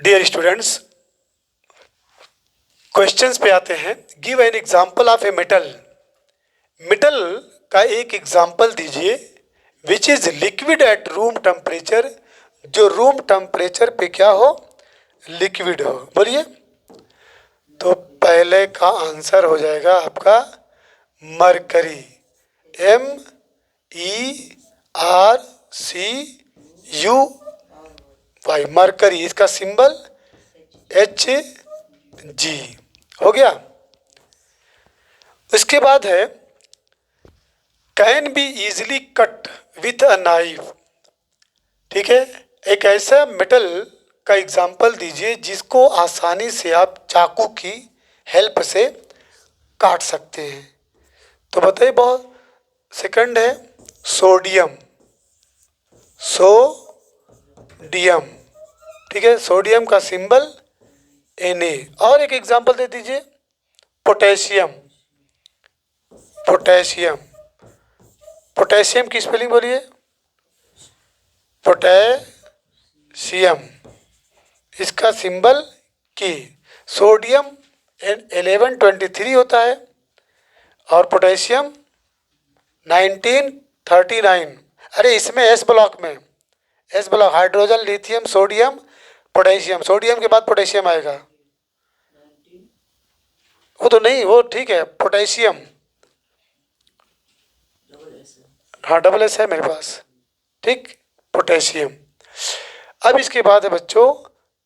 Dear students, questions पे आते हैं। Give an example of a metal. Metal का एक एग्जांपल दीजिए which is liquid at room temperature, जो रूम टेम्परेचर पे क्या हो, लिक्विड हो। बोलिए। तो पहले का आंसर हो जाएगा आपका मरकरी। MERCURY, mercury. इसका सिंबल HG। हो गया। इसके बाद है can be easily cut with a knife. ठीक है, एक ऐसा मेटल का एग्जाम्पल दीजिए जिसको आसानी से आप चाकू की हेल्प से काट सकते हैं। तो बताइए। बहुत सेकंड है सोडियम। सोडियम। ठीक है, सोडियम का सिंबल Na। और एक एग्जांपल दे दीजिए पोटेशियम। पोटेशियम। पोटेशियम की स्पेलिंग बोलिए। पोटेशियम, इसका सिंबल की। सोडियम 1123 होता है और पोटेशियम 1939। अरे इसमें एस ब्लॉक में, S block hydrogen, lithium, sodium, potassium. Sodium के बाद पोटेशियम आएगा। वो तो नहीं, वो ठीक है। पोटेशियम, हाँ डबल एस है मेरे पास। ठीक, पोटेशियम। अब इसके बाद है बच्चों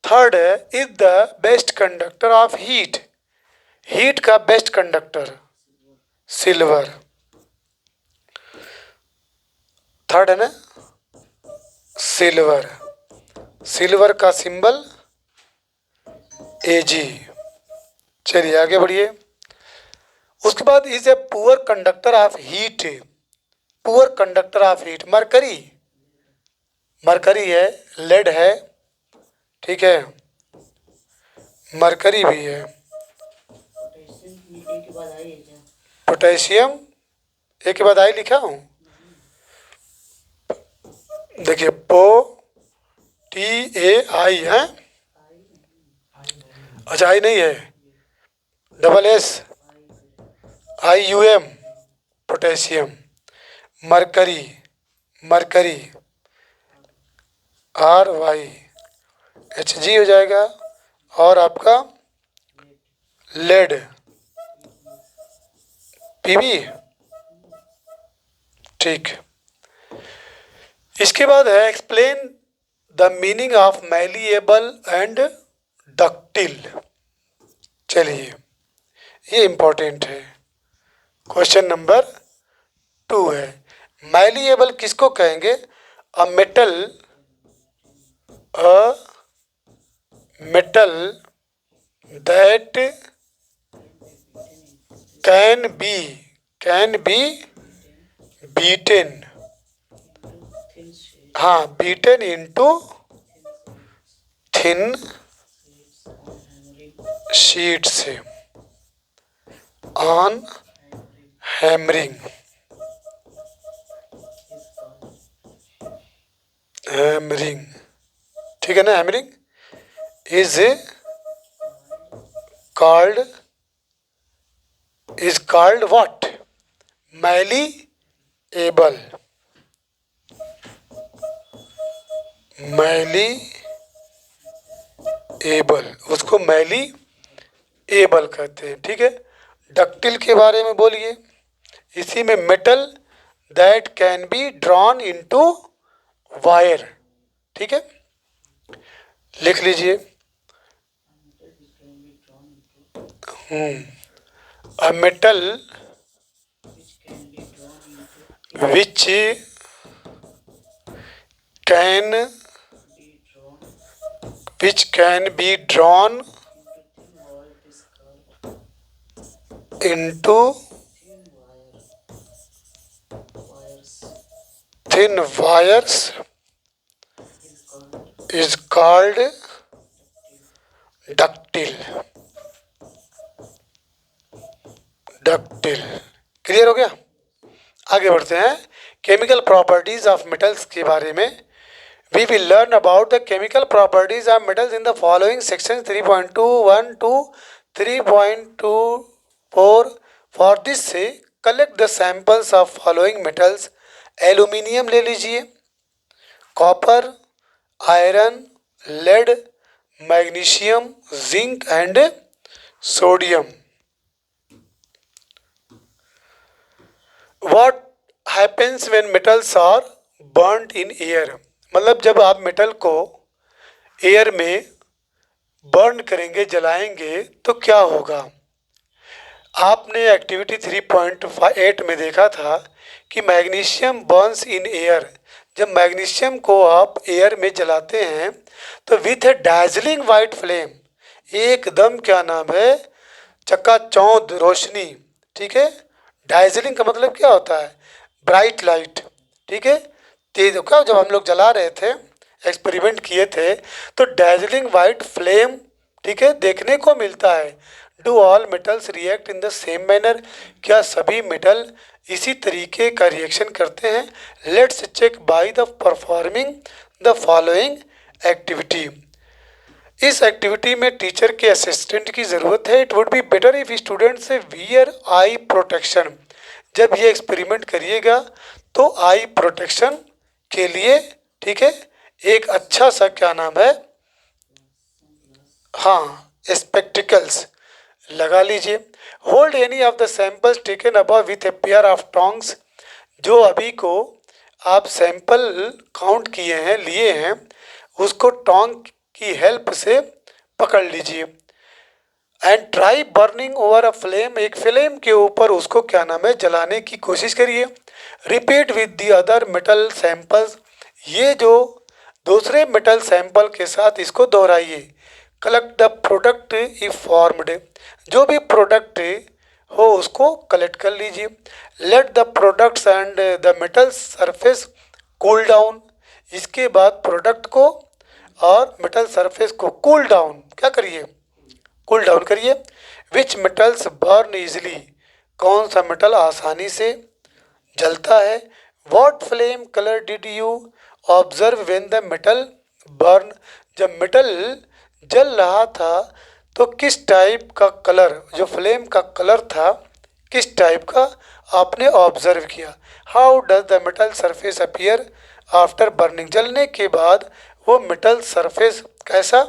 थर्ड है is the best conductor of heat. Heat का बेस्ट कंडक्टर सिल्वर। थर्ड है ना सिल्वर। सिल्वर का सिंबल Ag। चलिए आगे बढ़िए। उसके बाद is a poor conductor of heat. Poor conductor of heat mercury. Mercury है, लेड है, ठीक है, मरकरी भी है। पोटेशियम एक के बाद आई लिखा हूँ। देखिए POTAI है। अच्छा आई नहीं है, double SIUM potassium. Mercury, mercury RYHG हो जाएगा। और आपका लेड PB। ठीक। इसके बाद है explain the meaning of malleable and ductile. चलिए ये इंपॉर्टेंट है, क्वेश्चन नंबर 2 है। मैलिएबल किसको कहेंगे? A metal that can be beaten. हाँ, beaten into thin sheets on hammering. Hammering, ठीक है ना। Hammering is called what? Malleable. Malleable, उसको मैलिएबल कहते हैं। ठीक है। डक्टिल के बारे में बोलिए। इसी में metal that can be drawn into wire. ठीक है, लिख लीजिए। A metal which can be drawn into thin wires is called ductile। Ductile, clear हो गया। आगे बढ़ते हैं केमिकल प्रॉपर्टीज ऑफ मेटल्स के बारे में। We will learn about the chemical properties of metals in the following sections 3.21 to 3.24. For this से collect the samples of following metals. Aluminium ले लीजिए, copper, iron, lead, magnesium, zinc and sodium. What happens when metals are burnt in air? मतलब जब आप metal को air में burn करेंगे, जलाएंगे, तो क्या होगा. आपने एक्टिविटी 3.8 में देखा था कि मैग्नीशियम बर्न्स इन एयर. जब मैग्नीशियम को आप एयर में जलाते हैं तो with A dazzling white flame, एकदम क्या नाम है, चकाचौंध रोशनी. ठीक है, डाइजलिंग का मतलब क्या होता है, ब्राइट लाइट. ठीक है, तेज. क्या जब हम लोग जला रहे थे, एक्सपेरिमेंट किए थे, तो डाइजलिंग वाइट फ्लेम, ठीक है, देखने को मिलता है. Do all metals react in the same manner? क्या सभी मेटल इसी तरीके का रिएक्शन करते हैं? Let's check by the performing the following activity. इस एक्टिविटी में टीचर के असिस्टेंट की ज़रूरत है. It would be better if students wear eye protection. जब ये एक्सपेरिमेंट करिएगा तो आई प्रोटेक्शन के लिए, ठीक है, एक अच्छा सा क्या नाम है, हाँ, स्पेक्टिकल्स लगा लीजिए. Hold any of the samples taken above with a pair of tongs. जो अभी को आप सैंपल काउंट किए हैं, लिए हैं, उसको टोंग की हेल्प से पकड़ लीजिए. And try burning over a flame. एक फ्लेम के ऊपर उसको क्या नाम है, जलाने की कोशिश करिए. Repeat with the other metal samples. ये जो दूसरे मेटल सैंपल के साथ इसको दोहराइए. Collect the product if formed. जो भी प्रोडक्ट हो उसको कलेक्ट कर लीजिए. Let the products and the metal surface cool down. इसके बाद प्रोडक्ट को और मेटल सरफेस को कूल डाउन क्या करिए, कूल डाउन करिए. Which metals burn easily. कौन सा मेटल आसानी से जलता है. What flame colour did you observe when the metal burn. जब मेटल जल रहा था तो किस टाइप का कलर, जो फ्लेम का कलर था, किस टाइप का आपने ऑब्जर्व किया. How does the metal surface appear after burning. जलने के बाद वो मेटल सरफेस कैसा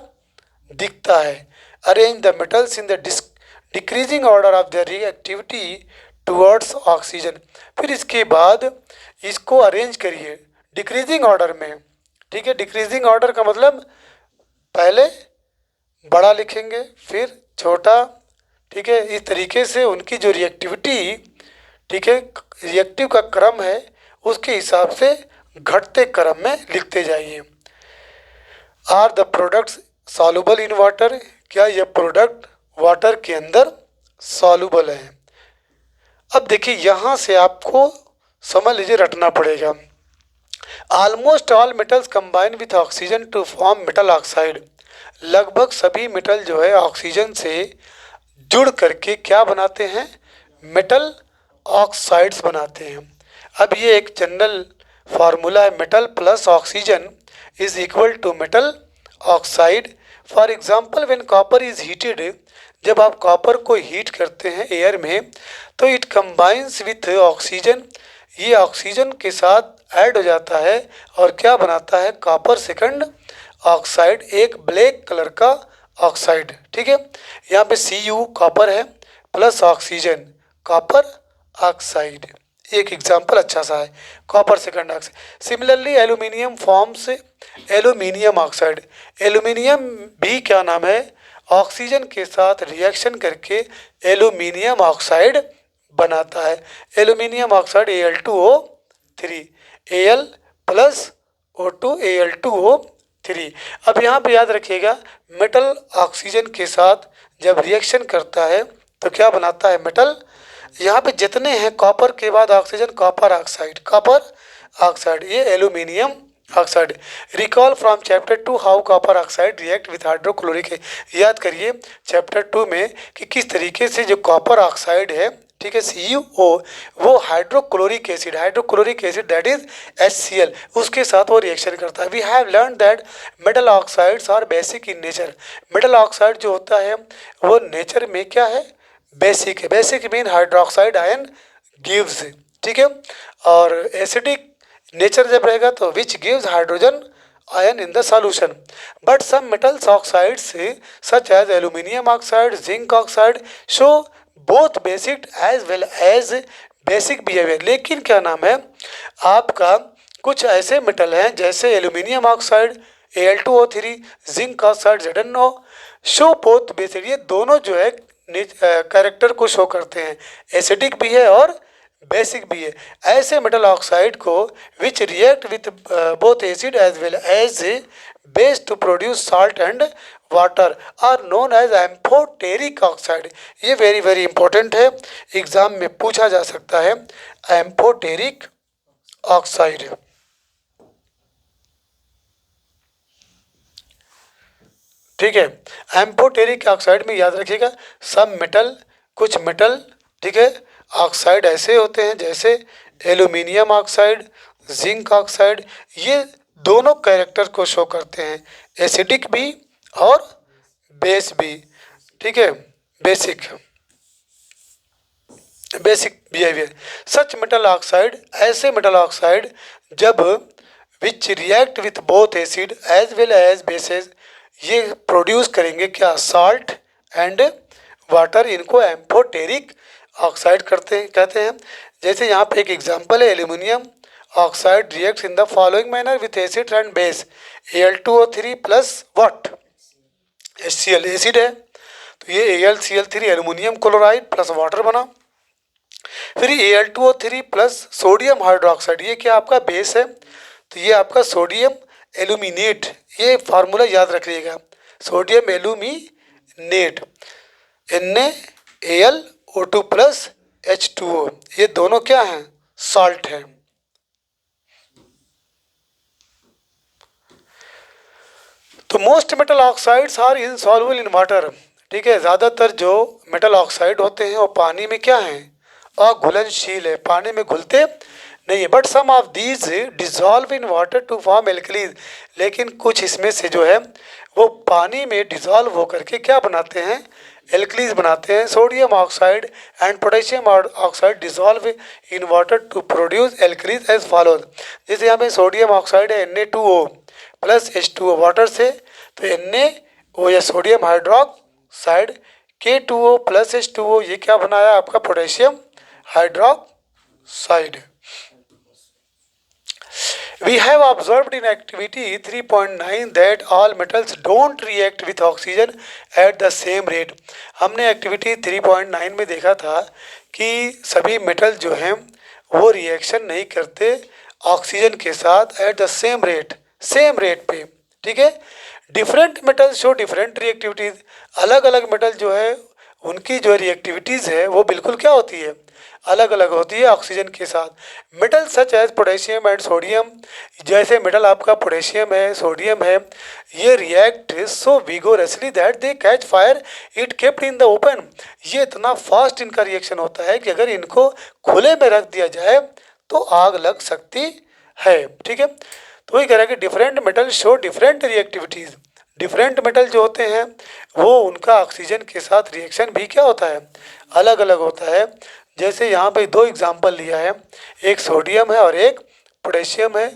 दिखता है. Arrange the metals in the decreasing order of the reactivity towards oxygen. फिर इसके बाद इसको अरेंज करिए डिक्रीजिंग ऑर्डर में. ठीक है, डिक्रीजिंग ऑर्डर का मतलब पहले बड़ा लिखेंगे फिर छोटा. ठीक है, इस तरीके से उनकी जो रिएक्टिविटी, ठीक है, रिएक्टिव का क्रम है, उसके हिसाब से घटते क्रम में लिखते जाइए. Are the products soluble in water. क्या ये प्रोडक्ट वाटर के अंदर सॉल्युबल है. अब देखिए यहाँ से आपको समझ लीजिए, रटना पड़ेगा. Almost all metals combine with oxygen to form metal oxide. लगभग सभी मेटल जो है ऑक्सीजन से जुड़ करके क्या बनाते हैं, मेटल ऑक्साइड्स बनाते हैं. अब ये एक जनरल फार्मूला है, metal plus oxygen is equal to metal oxide. For example when copper is heated. जब आप कॉपर को हीट करते हैं एयर में तो इट कंबाइंस विथ ऑक्सीजन. ये ऑक्सीजन के साथ ऐड हो जाता है और क्या बनाता है, कॉपर सेकंड ऑक्साइड, एक ब्लैक कलर का ऑक्साइड. ठीक है, यहाँ पे Cu कॉपर है प्लस ऑक्सीजन कॉपर ऑक्साइड. एक एग्जाम्पल अच्छा सा है, copper second oxide. Similarly aluminium forms aluminium oxide. Aluminium भी क्या नाम है, ऑक्सीजन के साथ रिएक्शन करके एल्यूमिनियम ऑक्साइड बनाता है. Aluminium oxide Al2O3, Al plus O2 Al2O3. अब यहाँ पे याद रखिएगा, मेटल ऑक्सीजन के साथ जब रिएक्शन करता है तो क्या बनाता है, मेटल. यहाँ पे जितने हैं कॉपर के बाद oxygen, copper oxide, copper oxide, ये aluminium oxide. Recall from chapter 2 how copper oxide react with hydrochloric. याद करिए चैप्टर 2 में कि किस तरीके से जो कॉपर ऑक्साइड है ठीक है, CuO, वो hydrochloric acid that is HCl, उसके साथ वो रिएक्शन करता है। We have learn that metal oxides are basic in nature. Metal oxide जो होता है वो नेचर में क्या है, बेसिक है। Basic mean hydroxide ion gives, ठीक है। और एसिडिक नेचर जब रहेगा तो which gives hydrogen ion in the solution. But some metals oxides such as aluminium oxide, zinc oxide show both basic as well as basic behavior. लेकिन क्या नाम है आपका, कुछ ऐसे मेटल हैं जैसे aluminium oxide Al2O3, zinc oxide ZnO show both basic, ये दोनों जो है कैरेक्टर को शो करते हैं, एसिडिक भी है और बेसिक भी है। ऐसे मेटल ऑक्साइड को which react with both acid as well as base to produce salt and water are known as amphoteric oxide. ये वेरी वेरी इंपॉर्टेंट है, एग्जाम में पूछा जा सकता है, एम्फोटेरिक ऑक्साइड। ठीक है, एम्फोटेरिक ऑक्साइड में याद रखिएगा सब मेटल, कुछ मेटल, ठीक है, ऑक्साइड ऐसे होते हैं जैसे एल्यूमिनियम ऑक्साइड, जिंक ऑक्साइड, ये दोनों कैरेक्टर को शो करते हैं, एसिडिक भी और बेस भी, ठीक है, basic behaviour. Such metal oxide, ऐसे मेटल ऑक्साइड जब which react with both acid as well as bases, ये प्रोड्यूस करेंगे क्या, साल्ट एंड वाटर, इनको एम्फोटेरिक ऑक्साइड कहते हैं। जैसे यहाँ पे एक एग्जांपल है, aluminium oxide reacts in the following manner with acid and base, Al2O3 plus what, HCl, acid है तो ये AlCl3 aluminium chloride plus water बना। फिर Al2O3 प्लस सोडियम हाइड्रोक्साइड, ये क्या आपका बेस है, तो ये आपका सोडियम एल्यूमिनेट, ये फार्मूला याद रखिएगा, sodium aluminate, NaAlO2 plus H2O, ये दोनों क्या हैं, साल्ट है। तो most metal oxides are insoluble in water, ठीक है, ज़्यादातर जो मेटल ऑक्साइड होते हैं वो पानी में क्या हैं, अघुलनशील है, पानी में घुलते नहीं है। But some of these dissolve in water to form alkalis, लेकिन कुछ इसमें से जो है वो पानी में डिजॉल्व होकर के क्या बनाते हैं, एल्कलीज बनाते हैं। Sodium oxide and potassium oxide dissolve in water to produce alkalis as follows. जैसे यहाँ पे सोडियम ऑक्साइड है Na2O प्लस H2O वाटर से, तो NaO या sodium hydroxide, K2O plus H2O, ये क्या बनाया आपका, potassium hydroxide. We have observed in activity 3.9 that all metals don't react with oxygen at the same rate. हमने एक्टिविटी 3.9 में देखा था कि सभी मेटल जो हैं वो रिएक्शन नहीं करते ऑक्सीजन के साथ एट द सेम रेट पे, ठीक है। Different metal show different reactivities, अलग अलग मेटल जो है उनकी जो रिएक्टिविटीज़ है वो बिल्कुल क्या होती है, अलग अलग होती है ऑक्सीजन के साथ। Metal such as potassium and sodium, जैसे मेटल आपका पोटेशियम है, सोडियम है, ये react so vigorously that they catch fire it kept in the open, ये इतना फास्ट इनका रिएक्शन होता है कि अगर इनको खुले में रख दिया जाए तो आग लग सकती है, ठीक है। तो वही कह रहा है कि different metal show different reactivities, different metal जो होते हैं वो उनका ऑक्सीजन के साथ रिएक्शन भी क्या होता है, अलग अलग होता है। जैसे यहाँ पे दो एग्जांपल लिया है, एक सोडियम है और एक पोटेशियम है,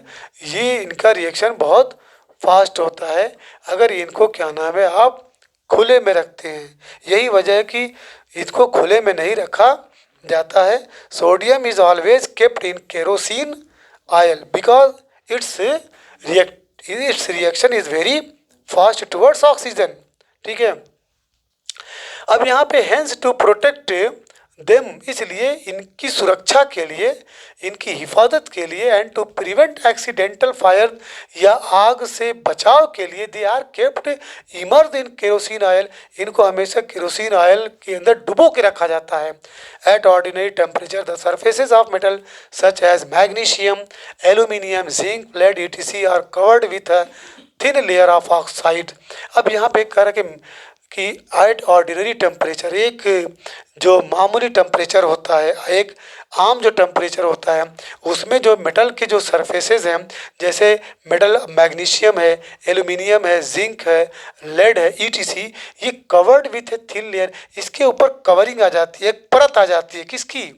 ये इनका रिएक्शन बहुत फास्ट होता है अगर इनको क्या नाम है आप खुले में रखते हैं। यही वजह है कि इसको खुले में नहीं रखा जाता है। Sodium is always kept in kerosene oil because it's reaction is very fast towards oxygen, ठीक है। अब यहाँ पे हेंस टू प्रोटेक्ट देम, इसलिए इनकी सुरक्षा के लिए, इनकी हिफाजत के लिए, and to prevent accidental fire, या आग से बचाव के लिए, they are kept immerse in kerosene oil, इनको हमेशा केरोसिन ऑयल के अंदर डुबो के रखा जाता है। At ordinary temperature the surfaces of metal such as magnesium, aluminium, zinc, lead etc are covered with a thin layer of oxide. अब यहाँ पे कह रहा है कि एट ऑर्डिनरी टेम्परेचर, एक जो मामूली टेम्परेचर होता है, एक आम जो टेम्परेचर होता है, उसमें जो मेटल के जो सरफेसेस हैं, जैसे मेटल मैग्नीशियम है, एल्यूमिनियम है, जिंक है, लेड है, ईटीसी, ये covered with a thin layer, इसके ऊपर कवरिंग आ जाती है, एक परत आ जाती है, किसकी?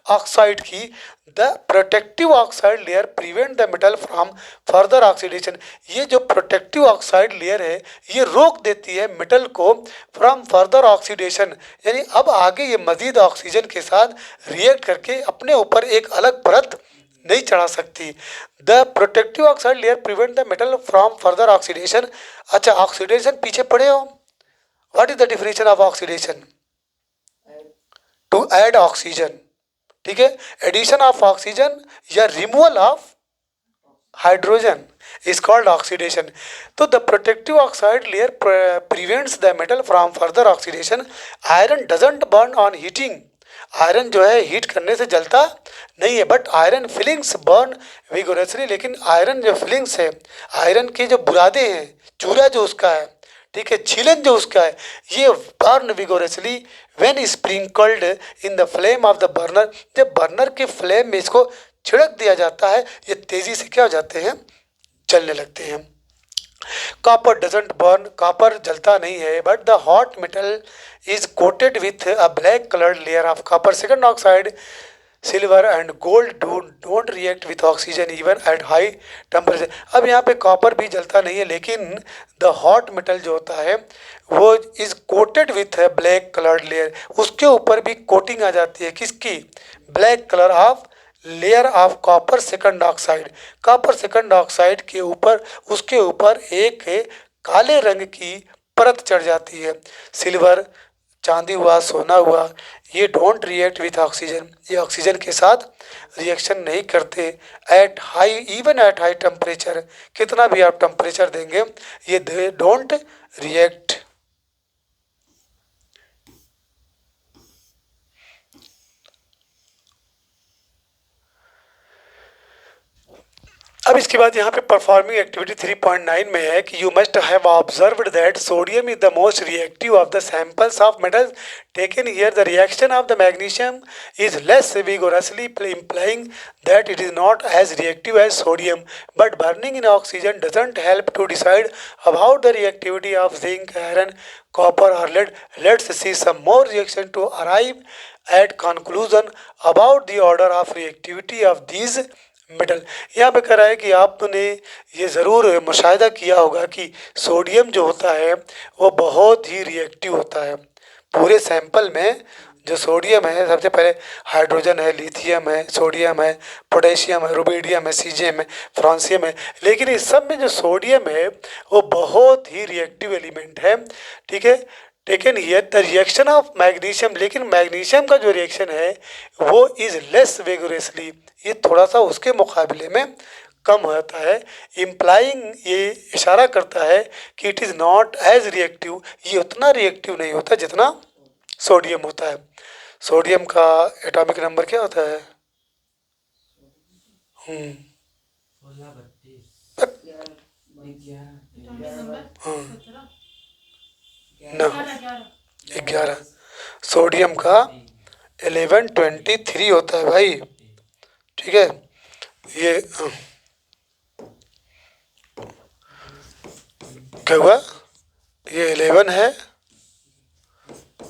ऑक्साइड की। The protective oxide layer prevent the metal from further oxidation, ये जो प्रोटेक्टिव ऑक्साइड लेयर है ये रोक देती है मेटल को फ्रॉम फर्दर ऑक्सीडेशन, यानी अब आगे ये मजीद ऑक्सीजन के साथ रिएक्ट करके अपने ऊपर एक अलग परत नहीं चढ़ा सकती। The protective oxide layer prevent the metal from further oxidation. अच्छा, ऑक्सीडेशन पीछे पढ़े हो, what is the definition of oxidation? To add oxygen, ठीक है, एडिशन ऑफ ऑक्सीजन या removal of hydrogen is called oxidation. तो the protective oxide layer prevents the metal from further oxidation. Iron doesn't burn on heating, iron जो है heat करने से जलता नहीं है, but iron filings burn vigorously, लेकिन आयरन जो फिलिंग्स है, आयरन के जो बुरादे हैं, चूरा जो उसका है, ठीक है, छीलन जो उसका है, ये burn vigorously when sprinkled in the flame of the burner, जब बर्नर के फ्लेम में इसको छिड़क दिया जाता है, ये तेजी से क्या हो जाते हैं? जलने लगते हैं। कॉपर डजंट बर्न, कॉपर जलता नहीं है, but the hot metal is coated with a black coloured layer of copper. Second oxide silver and gold don't react with oxygen even at high temperature. अब यहाँ पे कॉपर भी जलता नहीं है, लेकिन द हॉट मेटल जो होता है वो इज कोटेड विथ है ब्लैक कलर्ड लेयर, उसके ऊपर भी कोटिंग आ जाती है, किसकी? Black colour of layer of copper second oxide. Copper second oxide के ऊपर, उसके ऊपर एक काले रंग की परत चढ़ जाती है। सिल्वर, चांदी हुआ, सोना हुआ, ये डोंट रिएक्ट विथ ऑक्सीजन, ये ऑक्सीजन के साथ रिएक्शन नहीं करते at high, even at high temperature, कितना भी आप टेम्परेचर देंगे ये डोंट रिएक्ट। अब इसके बाद यहाँ पे परफॉर्मिंग एक्टिविटी 3.9 में है कि you must have observed that sodium is the most reactive of the samples of metals taken here. The reaction of the magnesium is less vigorously implying that it is not as reactive as sodium, but burning in oxygen doesn't help to decide about the reactivity of zinc, iron, copper or lead. Let's see some more reaction to arrive at conclusion about the order of reactivity of these metal. यहाँ पे कह रहा है कि आपने ये ज़रूर मुशाहिदा किया होगा कि सोडियम जो होता है वो बहुत ही रिएक्टिव होता है। पूरे सैंपल में जो सोडियम है, सबसे पहले हाइड्रोजन है, लिथियम है, सोडियम है, पोटेशियम है, रुबिडियम है, सीजियम है, फ्रांसियम है, लेकिन इस सब में जो सोडियम है वो बहुत ही रिएक्टिव एलिमेंट है, ठीक है। Taken here the reaction of magnesium, लेकिन मैग्नीशियम का जो रिएक्शन है वो इज लेस वेगोरसली, ये थोड़ा सा उसके मुकाबले में कम होता है। इम्प्लाइंग, ये इशारा करता है कि it is not as reactive, ये उतना रिएक्टिव नहीं होता जितना सोडियम होता है। सोडियम का एटॉमिक नंबर क्या होता है? ना 11। सोडियम का 1123 होता है भाई, ठीक है। ये क्या हुआ? ये 11 है,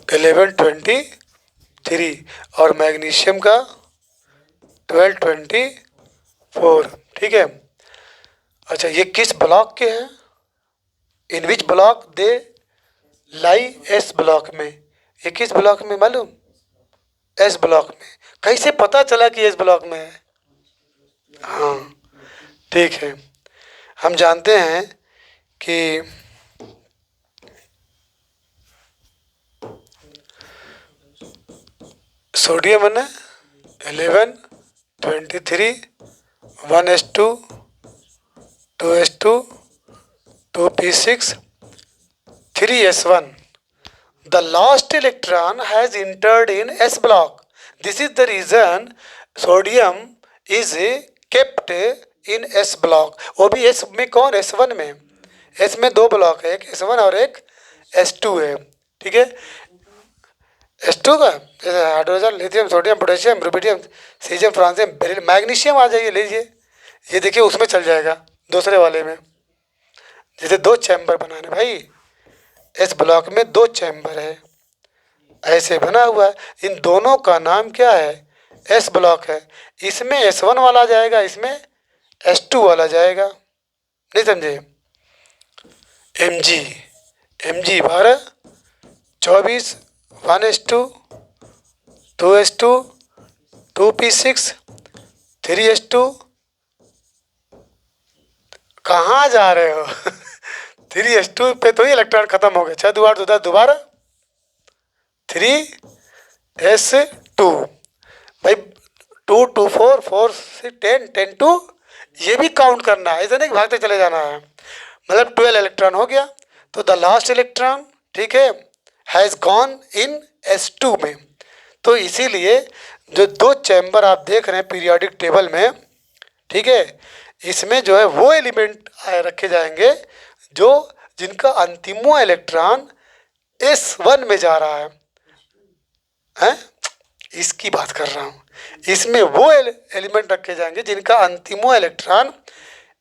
1123, और मैग्नीशियम का 1224, ठीक है। अच्छा, ये किस ब्लॉक के हैं? इन विच ब्लॉक दे लाई? एस ब्लॉक में। ये किस ब्लॉक में मालूम? एस ब्लॉक में। कैसे पता चला कि एस ब्लॉक में है? हाँ, ठीक है, हम जानते हैं कि सोडियम है ना 1123, 1s2, 2s2, 2p6, 3s1. The last electron has entered in S block. This is the reason sodium is kept in S block. वो भी S में कौन? S1 में। S में 2 ब्लॉक है, एक S1 और एक H2 है, ठीक है। H2 का जैसे hydrogen, lithium, sodium, potassium, rubidium, caesium, francium, beryl, magnesium आ जाइए, लीजिए, ये देखिए उसमें चल जाएगा दूसरे वाले में। जैसे दो चैम्बर बनाने भाई, इस ब्लॉक में दो चैम्बर है, ऐसे बना हुआ है, इन दोनों का नाम क्या है, एस ब्लॉक है। इसमें S1 वाला जाएगा, इसमें S2 वाला जाएगा, नहीं समझे। Mg 12, 24, 1s2, 2s2, 2p6, 3s2, कहाँ जा रहे हो 3s2 पे तो ही इलेक्ट्रॉन खत्म हो गए, 6 2 8 2 10 दोबारा 3s2 भाई, 2 2 4 4 6 10 10 2, ये भी काउंट करना है, ऐसा नहीं कि भागते चले जाना है। मतलब 12 इलेक्ट्रॉन हो गया, तो द लास्ट इलेक्ट्रॉन, ठीक है, हैज़ गॉन इन S2 में। तो इसीलिए जो दो चैम्बर आप देख रहे हैं पीरियोडिक टेबल में, ठीक है, इसमें जो है वो एलिमेंट रखे जाएंगे जो जिनका अंतिमो इलेक्ट्रॉन S1 में जा रहा है? इसकी बात कर रहा हूँ। इसमें वो एलिमेंट रखे जाएंगे जिनका अंतिमो इलेक्ट्रॉन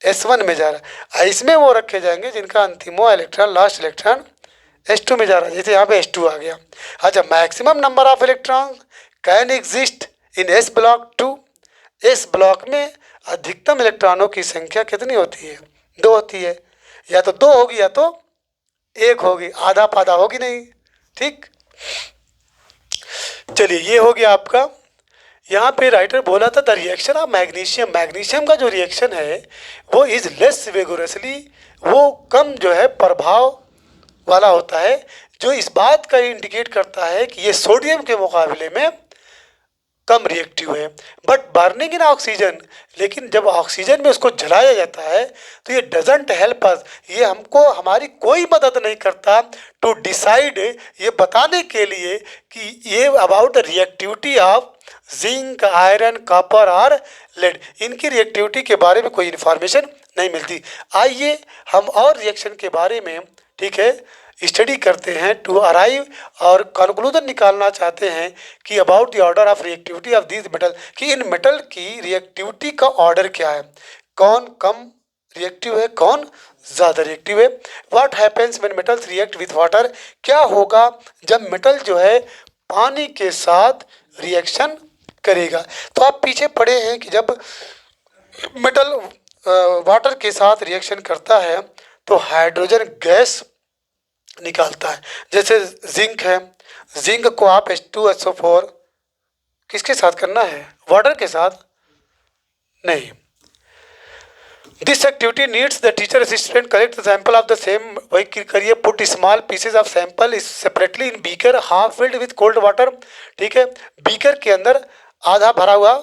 S1 में जा रहा है, इसमें वो रखे जाएंगे जिनका अंतिमो इलेक्ट्रॉन, लास्ट इलेक्ट्रॉन S2 में जा रहा है। जैसे यहाँ पे S2 आ गया। अच्छा, maximum number of electron can exist in S block 2। इस ब्लॉक में अधिकतम इलेक्ट्रॉनों की संख्या कितनी होती है? 2 होती है। या तो 2 होगी या तो 1 होगी, आधा पाधा होगी नहीं, ठीक। चलिए, ये हो गया आपका। यहाँ पे राइटर बोला था the reaction of magnesium, magnesium का जो रिएक्शन है वो इज लेस विगोरसली, वो कम जो है प्रभाव वाला होता है, जो इस बात का इंडिकेट करता है कि ये सोडियम के मुकाबले में कम रिएक्टिव है। बट बर्निंग इन ऑक्सीजन, लेकिन जब ऑक्सीजन में उसको जलाया जाता है तो ये डजेंट हेल्प अस, ये हमको हमारी कोई मदद नहीं करता टू डिसाइड, ये बताने के लिए कि ये about the reactivity of zinc, iron, copper और लेड, इनकी रिएक्टिविटी के बारे में कोई इन्फॉर्मेशन नहीं मिलती। आइए हम और रिएक्शन के बारे में, ठीक है, स्टडी करते हैं टू अराइव, और कंक्लूजन निकालना चाहते हैं कि about the order of reactivity of this metal, कि इन मेटल की रिएक्टिविटी का ऑर्डर क्या है, कौन कम रिएक्टिव है, कौन ज़्यादा रिएक्टिव है। What happens when metals react with water, क्या होगा जब मेटल जो है पानी के साथ रिएक्शन करेगा। तो आप पीछे पढ़े हैं कि जब मेटल वाटर के साथ रिएक्शन करता है तो हाइड्रोजन गैस निकालता है। जैसे जिंक है, जिंक को आप H2SO4 किसके साथ करना है, वाटर के साथ नहीं। This activity needs the teacher assistant collect the sample of the same, वही करिए, put small pieces of sample is separately in beaker half filled with cold water, ठीक है। बीकर के अंदर आधा भरा हुआ,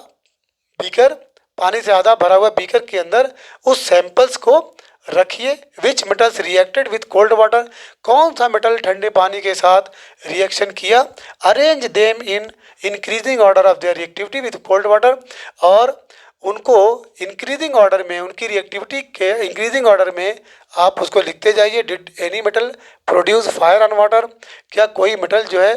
बीकर पानी से आधा भरा हुआ बीकर के अंदर उस सैंपल्स को रखिए। Which metals reacted with cold water, कौन सा मेटल ठंडे पानी के साथ रिएक्शन किया। Arrange them in increasing order of their reactivity with cold water, और उनको इंक्रीजिंग ऑर्डर में, उनकी रिएक्टिविटी के इंक्रीजिंग ऑर्डर में आप उसको लिखते जाइए। Did any metal produce fire on water, क्या कोई मेटल जो है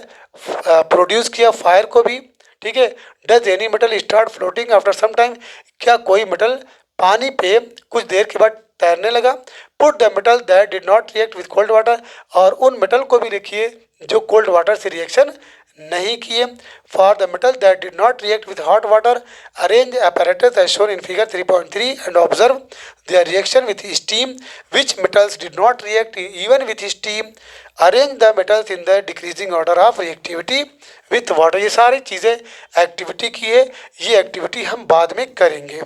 प्रोड्यूस किया फायर को भी, ठीक है। Does any metal start floating after some time, क्या कोई मेटल पानी पे कुछ देर के बाद तैरने लगा। Put the metal that did not react with cold water, और उन मेटल को भी लिखिए जो कोल्ड वाटर से रिएक्शन नहीं किए। For the metal that did not react with hot water, arrange apparatus as shown in figure 3.3 and observe their reaction with steam. Which metals did not react even with steam? Arrange the metals in the decreasing order of reactivity with water. ये सारी चीज़ें activity की है, ये activity हम बाद में करेंगे।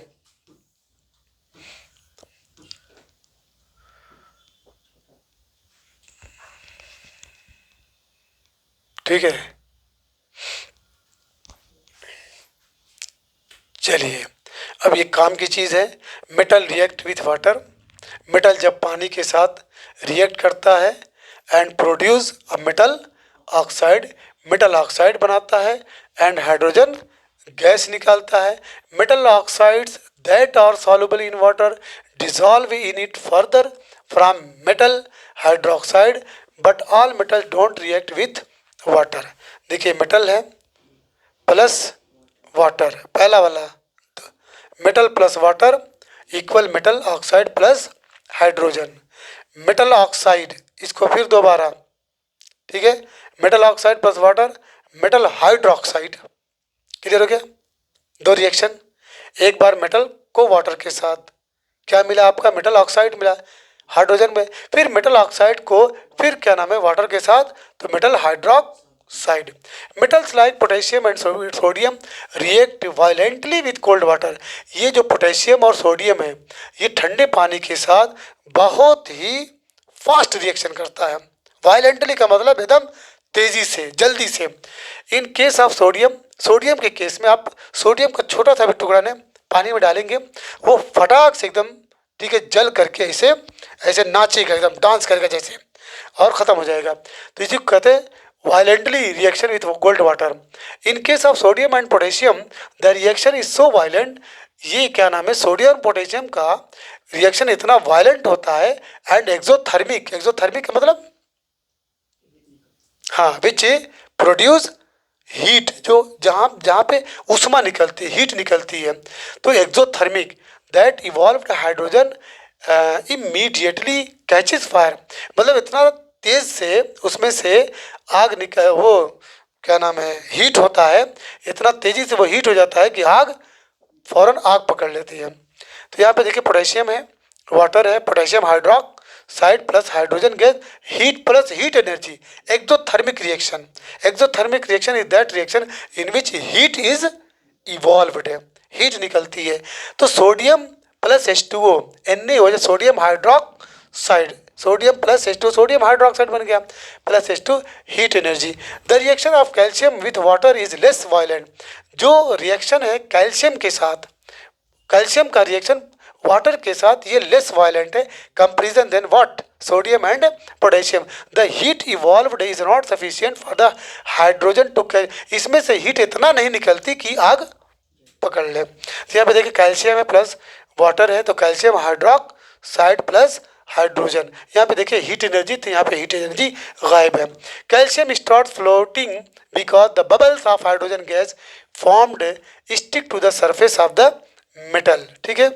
ठीक है, चलिए अब ये काम की चीज़ है। Metal react with water, metal जब पानी के साथ रिएक्ट करता है and produce a metal oxide, metal oxide बनाता है एंड हाइड्रोजन गैस निकालता है। Metal oxides that are soluble in water dissolve in it further from metal hydroxide but all metal don't react with water. देखिए metal है plus water, पहला वाला metal plus water equal metal oxide plus hydrogen. Metal oxide, इसको फिर दोबारा, ठीक है, metal oxide plus water metal hydroxide. Clear हो गया? दो रिएक्शन, एक बार मेटल को वाटर के साथ, क्या मिला आपका, मेटल ऑक्साइड मिला हाइड्रोजन में, फिर मेटल ऑक्साइड को फिर क्या नाम है वाटर के साथ, तो metal hydroxide. Metals like potassium and sodium react violently with cold water. ये जो पोटेशियम और सोडियम है ये ठंडे पानी के साथ बहुत ही फास्ट रिएक्शन करता है। वायलेंटली का मतलब एकदम तेजी से, जल्दी से। In case of sodium, sodium के केस में आप सोडियम का छोटा सा भी टुकड़ा ने पानी में डालेंगे, वो फटाक से एकदम, ठीक है, जल करके ऐसे ऐसे नाचेगा, एकदम डांस करेगा जैसे, और ख़त्म हो जाएगा। तो इसी को कहते हैं violently reaction with cold water. In case of sodium and potassium the reaction is so violent, ये क्या नाम है, सोडियम पोटेशियम का रिएक्शन इतना वायलेंट होता है, एंड एक्सोथर्मिक, एक्सोथर्मिक का मतलब हाँ, विच प्रोड्यूस हीट, जो जहाँ पे उष्मा निकलती है, हीट निकलती है, तो exothermic that evolved hydrogen immediately catches fire, मतलब इतना तेज से उसमें से आग निकल, वो क्या नाम है, हीट होता है, इतना तेजी से वो हीट हो जाता है कि आग फौरन आग पकड़ लेती है। तो यहाँ पे देखिए पोटेशियम है, वाटर है, potassium hydroxide plus hydrogen gas, heat plus heat energy, exothermic reaction. Exothermic reaction is that reaction in which heat is evolved, heat निकलती है। तो सोडियम प्लस H2O, Na हो जाए sodium hydroxide, sodium plus H2, sodium hydroxide बन गया, plus H2 heat energy. The reaction of calcium with water is less violent, जो reaction है calcium के साथ, कैल्शियम का रिएक्शन वाटर के साथ ये लेस वायलेंट है comparison than what, sodium and potassium. The heat evolved is not sufficient for the hydrogen to, इसमें से हीट इतना नहीं निकलती कि आग पकड़ ले। तो यहाँ पे देखिए कैल्शियम है प्लस वाटर है, तो कैल्शियम हाइड्रोक्साइड प्लस हाइड्रोजन। यहाँ पे देखिए हीट एनर्जी, तो यहाँ पे हीट एनर्जी गायब है। Calcium start floating because the bubbles of hydrogen gas formed stick to the surface of the metal. ठीक है,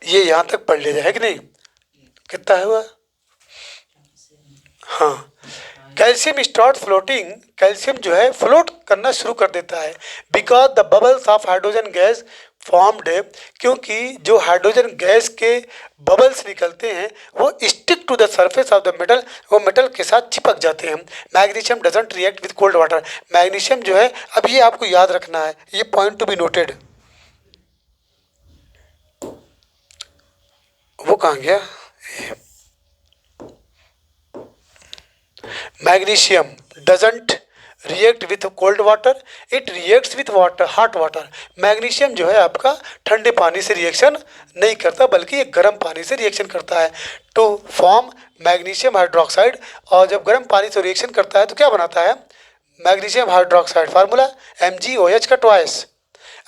ये यहाँ तक पढ़ लिया जाए कि नहीं, कितना हुआ? हाँ, कैल्शियम स्टार्ट फ्लोटिंग, कैल्शियम जो है फ्लोट करना शुरू कर देता है, because the bubbles of hydrogen gas formed, क्योंकि जो हाइड्रोजन गैस के बबल्स निकलते हैं वो stick to the surface of the metal, वो मेटल के साथ चिपक जाते हैं। Magnesium doesn't react with cold water, magnesium जो है, अब ये आपको याद रखना है, ये पॉइंट टू बी नोटेड। वो कहाँ गया? Magnesium doesn't react with cold water, it reacts with water, hot water. Magnesium जो है आपका ठंडे पानी से रिएक्शन नहीं करता, बल्कि ये गर्म पानी से रिएक्शन करता है टू फॉर्म मैग्नीशियम हाइड्रोक्साइड। और जब गर्म पानी से रिएक्शन करता है तो क्या बनाता है? मैग्नीशियम हाइड्रोक्साइड, फार्मूला MgOH का twice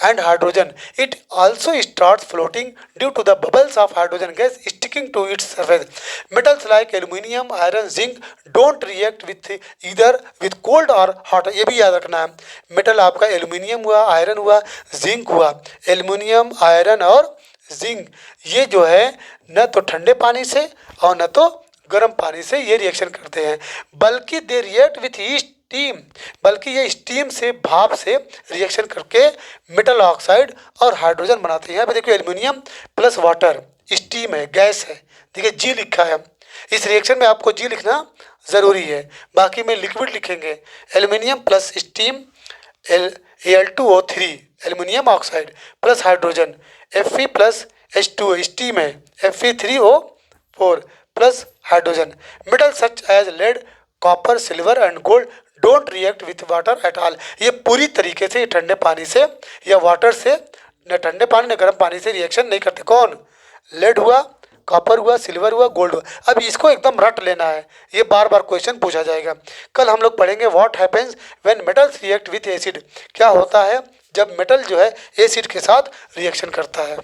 and hydrogen. It also starts floating due to the bubbles of hydrogen gas sticking to its surface. Metals like aluminium, iron, zinc don't react with either with cold or hot. ये भी याद रखना है। Metal आपका aluminium हुआ, iron हुआ, zinc हुआ। Aluminium, iron और जिंक ये जो है न तो ठंडे पानी से और न तो गर्म पानी से ये रिएक्शन करते हैं, बल्कि दे रिएक्ट विथ स्टीम, बल्कि ये स्टीम से, भाप से रिएक्शन करके मेटल ऑक्साइड और हाइड्रोजन बनाते हैं। यहाँ पे देखिए एल्यूमिनियम प्लस वाटर, स्टीम है, गैस है, देखिए जी लिखा है। इस रिएक्शन में आपको जी लिखना ज़रूरी है, बाकी में लिक्विड लिखेंगे। Aluminium plus steam Al2O3 aluminium oxide plus hydrogen, Fe plus H2O steam है, Fe3O4 plus hydrogen. Metal such as lead, copper, silver and gold don't react with water at all. ये पूरी तरीके से ठंडे पानी से या वाटर से, न ठंडे पानी न गर्म पानी से रिएक्शन नहीं करते। कौन? लेड हुआ, कॉपर हुआ, सिल्वर हुआ, गोल्ड हुआ। अब इसको एकदम रट लेना है, ये बार बार क्वेश्चन पूछा जाएगा। कल हम लोग पढ़ेंगे what happens when metals react with acid, क्या होता है जब मेटल जो है एसिड के साथ रिएक्शन करता है।